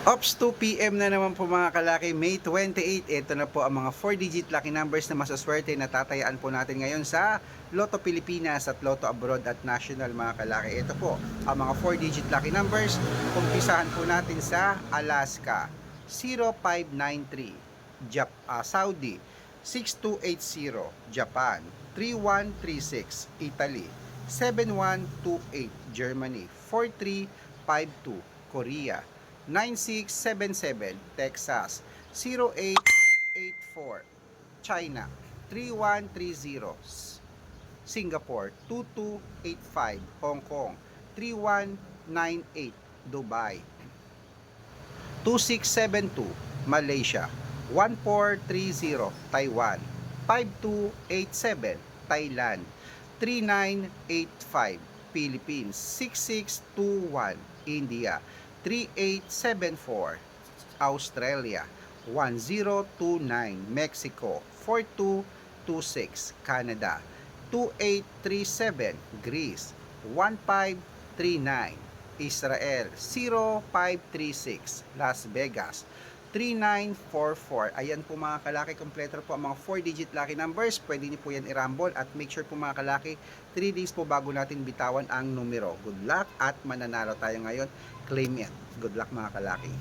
Ops, 2 PM na naman po mga kalaki, May 28. Ito na po ang mga 4-digit lucky numbers na masaswerte na tatayaan po natin ngayon sa Lotto Pilipinas at Lotto Abroad at National mga kalaki. Ito po ang mga 4-digit lucky numbers. Umpisahan po natin sa Alaska, 0593, Saudi, 6280, Japan, 3136, Italy, 7128, Germany, 4352, Korea, 9677, Texas, 0884, China, 3130, Singapore, 2285, Hong Kong, 3198, Dubai, 2672, Malaysia, 1430, Taiwan, 5287, Thailand, 3985, Philippines, 6621, India, 3874, Australia, 1029, Mexico, 4226, Canada, 2837, Greece, 1539, Israel, 0536, Las Vegas, 3944. Ayan po mga kalaki, kompleto po ang mga 4-digit lucky numbers. Pwede niyo po yan i-rumble at make sure po mga kalaki, 3 days po bago natin bitawan ang numero. Good luck at mananalo tayo ngayon. Claim it. Good luck mga kalaki.